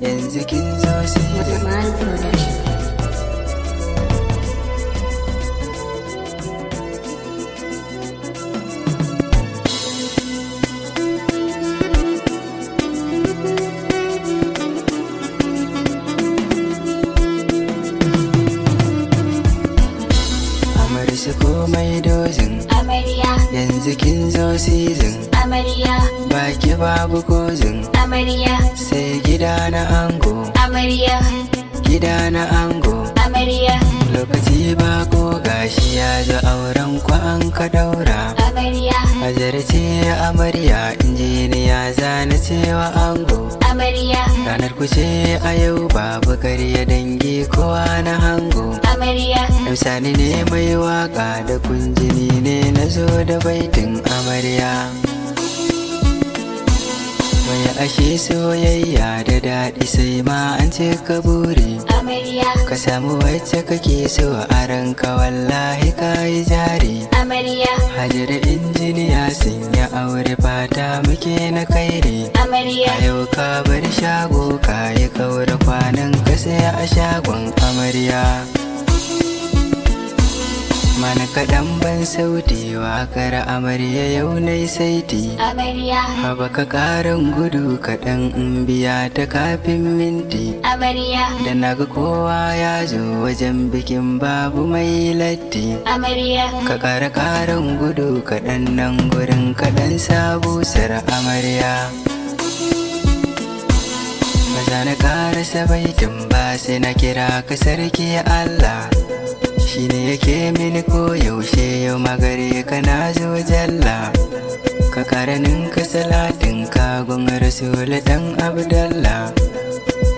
yanzu kin zo sai amarsu komai dozin amarya, yanzu kin zo season amarya, baki babu kozin amarya, sai gida na ango amarya, gida na ango amarya, lokaci bako gashi ya zo auren ku an ka daura amarya, Hajar ce amarya injiniya zana cewa ango amarya, ranar ku ce a yau babu karya dangi kowa na hango amarya, sani ne mai waka da kunjini ne na zo da baitin amarya mai ashe soyayya da daɗi sai ma an ce ka buri amarya, ka samu wacce kake so a ranka wallahi ka yi jari amarya, Hajar injiniya sun yi aure fata muke na kairi amarya, a yau ka bar shago ka yi kaura kwanan ka saya a shagon amarya mana kaɗan ban sauti wakar amarya yau nai saiti amarya, haba ka ƙarin gudu kaɗan in biya ta kafin minti amarya, da naga kowa ya zo wajen bikin babu mai latti amarya, ka ƙara ƙarin gudu kaɗan nan gurin kaɗan sabusar amarya maza na ƙarasa baitin ba sai na kira ka sarki Allah shi ne yake mini koyaushe yau magare ka na zo jalla ka karanin ka salatin kagon rasul dan abdallah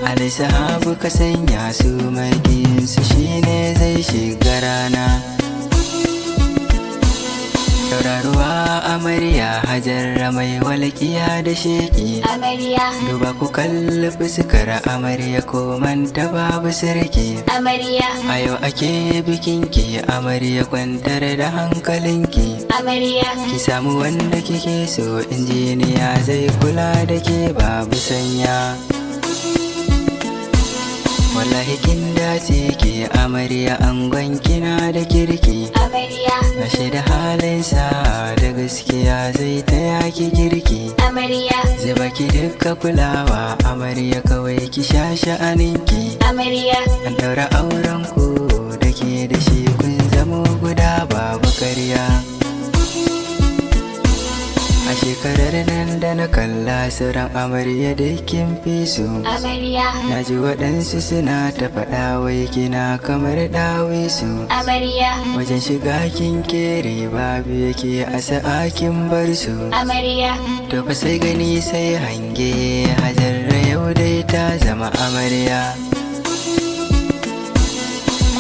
ali sahabu ka sanya su makinsu shi ne zai shiga rana tauraruwa amarya hajarra mai walƙiya da sheki amarya, duba ku kalli fuskar amarya ko manta babu sarki amarya, a yau ake bikinki amarya kwantar da hankalinki amarya, ki samu wanda kike so injiniya zai kula da ke babu sanya wallahi kin dace ki amarya angon kina da kirki amarya, na shaida halinsa da gaskiya zai taya ki girki amarya, zai baki duka kulawa amarya kawai ki sha sha'aninki amarya, an daura auren ku da ke da shi kun zamo guda babu karya a shekarar nan da na kalla sauran amarya da kin fi su amarya, na ji waɗansu suna ta faɗa wai kina kamar ɗawi su amarya, wajen shiga kin kere babu yake a sa'a kin bar su amarya, to fa sai gani sai hange hajarra yau dai ta zama amarya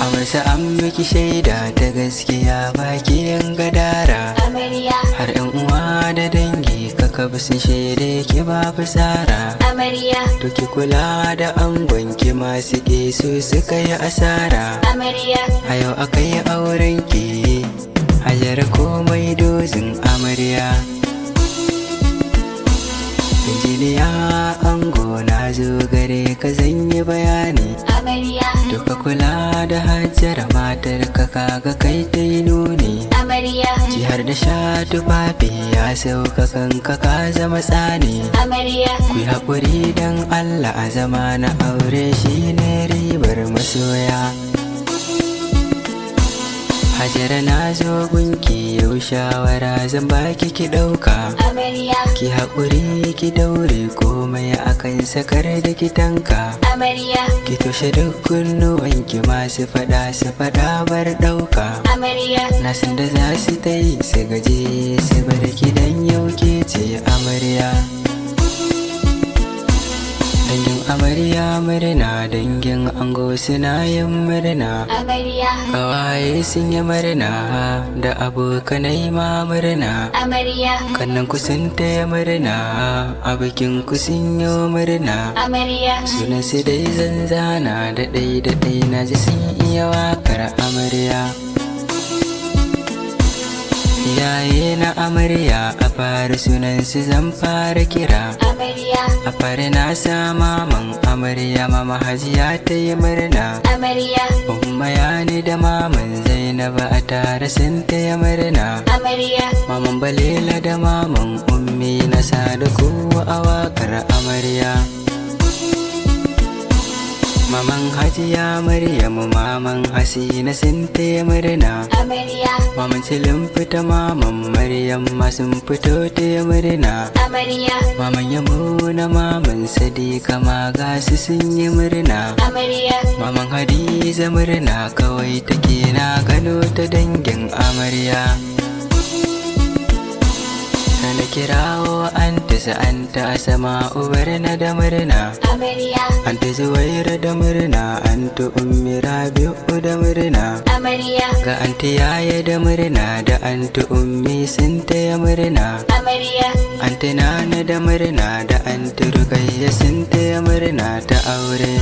amarsa an miki shaida ta gaskiya baki yin gadara amarya, har yan uwa da dangi kaka sun shaide ki ba fasara amarya, to ki kula da angon ki masu su suka yi asara amarya, a yau aka yi auren ki hajar komai dozin amarya injiniya ango na zo gare ka zan yi bayani amarya, duka kula da hajjar matar ka kaga kai ta yi nuni amarya, ci har da sha tufafi ya sauka kanka ka zama tsani amarya, ku yi haƙuri don Allah a zama na aure shi ne ribar masoya Hajara na zo gunki yau shawara zan baki ki ɗauka amarya, ki haƙuri ki daure komai akan sakar da ki tanka amarya, ki toshe duk kunnuwanki masu faɗa su faɗa bar ɗauka amarya, na san da za su ta yi su gaje su bar ki dan yau ke ce amarya dangin amarya murna dangin ango suna yin murna amarya, kawaye sun yi murna da abokanai ma murna amarya, kannan ku sun taya murna a bikin ku sun yi murna amarya, sunan su dai zanzana da ɗai na ji sun iya wakar amarya iyaye na amarya a fara sunansu zan fara kira. amarya, A fara na sa maman amarya mama Hajiya ta yi murna. amarya, Umma yani da maman Zainaba a tare sun ta yi murna. amarya, Maman Balela da maman Ummi na sa da kowa a wakar amarya. Maman Hajiya Maryamu maman Hasina sun ta yi murna. amarya, Maman Silin fita maman Maryam ma sun fito ta yi murna. amarya, Maman Yamuna maman Sadiqa ma gasu sun yi murna. amarya, Maman Hadiza murna kawai take na gano ta dangin amarya. Sana kirawo anta Asama ubar na da murna. amarya, Anta Zuwaira da murna, anta Ummi Rabi'u da murna. amarya, Ga anti Yaya da murna da anti Ummi sun taya murna. amarya, Anti Nana da murna da anti Rukayya sun taya murna ta aure.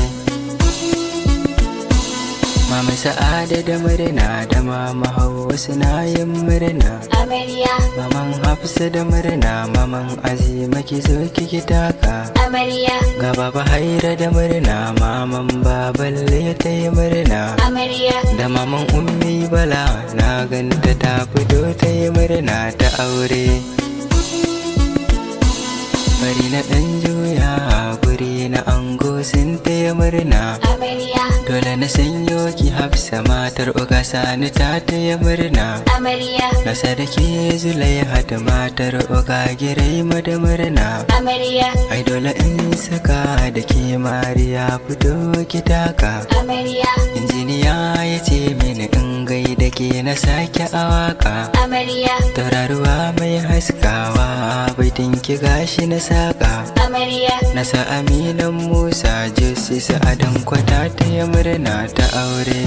Mama Sa'ada da murna da mama Hauwa suna yin murna. amarya, Maman Hafsa da murna, maman Azima ki zo ki taka. amarya, Ga baba Haira da murna, maman Baballe ta yi murna. amarya, Da maman Ummi Bala na ganta ta fito ta yi murna ta aure. Bari na ɗan juya guri na ango sun taya murna. amarya, Dole na sanyo ki Hafsa matar Uga Sani ta taya murna. amarya, Na sadake Zulaiha da matar Uga Girai da murna. amarya, Ai dole in saka da ke Mariya fito ki taka. amarya, Injiniya ya ce mini in gaida ke na sake a waka. amarya, Tauraruwa mai haskawa baitin ki gashi na saka. amarya, Nasa Aminan Musa Justice Adam kwata ta yi murna ta aure.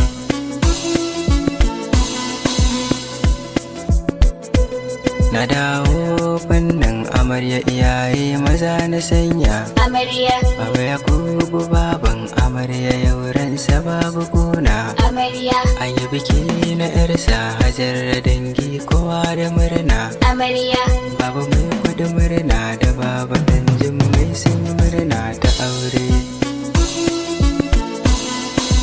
Na dawo fannin amarya iyaye maza na sanya. amarya, Baba Yakubu baban amarya yauransa babu kuna. amarya, An yi biki na yarsa Hajar da dangi kowa da murna. amarya, Baba mai kwada murna da baba dan mai sun yi murna ta aure.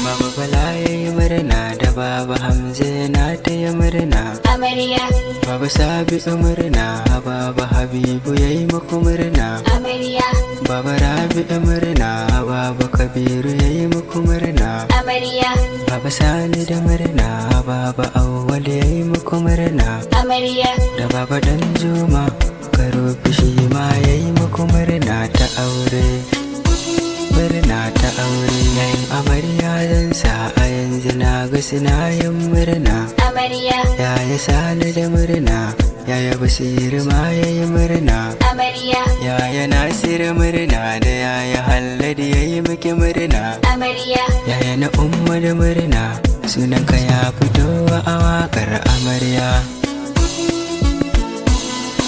Baba Bala ya yi murna da baba Hamza na ta yi murna. amarya, Baba Sabi'u murna, baba Habibu ya yi muku murna. amarya, Baba Rabi'u murna, baba Kabiru ya yi muku murna. amarya, Baba Sani da murna, baba Auwal ya yi muku murna. amarya, Da baba Danjuma, Karofi shi ma ya yi muku murna ta aure. Murna ta aure yayin amarya zan sa a yanzu na ga suna yin murna. amarya, Yaya Sani da murna, yaya Basiru ma ya yi murna. amarya, Yaya Nasiru murna da yaya Halladu ya yi miki murna. amarya, Yaya na Umma da murna, sunanka ya fito a wakar amarya.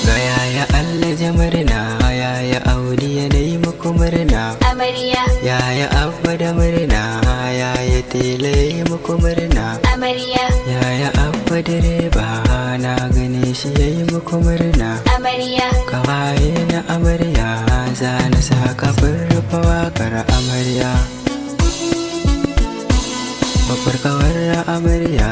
Ga yaya Allah murna, yaya Audi ya yi muku murna. amarya, Yaya Abba da murna, yaya Tela ya yi muku murna. amarya, Yaya Abba direba na gane shi ya yi muku murna. amarya, Kawaye na amarya za na sa kafin rufe wakar amarya. Babbar kawar amarya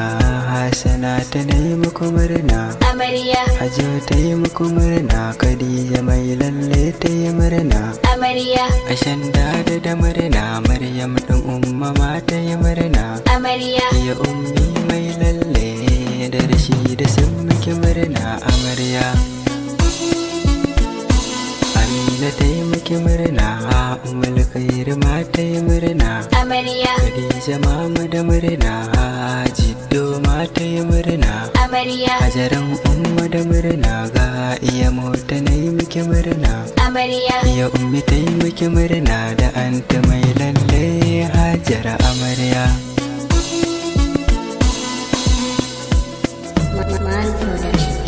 Hassana ta na yi muku murna. amarya, Hajo ta yi muku murna, Khadija mai lalle ta yi murna. amarya, Ashanda da murna, Maryam ɗin Umma ma ta yi murna. amarya, Iya Ummi mai lalle da Rashida sun miki murna amarya. Amina ta yi miki murna, Ummul Khair ma ta yi murna. amarya, Khadija mama da murna, Jiddo ma ta yi murna. amarya, Hajaran Umma da murna, ga iya mota na yi miki murna. amarya, Iya Ummi ta yi miki murna da anta mai lalle Hajara amarya. Man Production.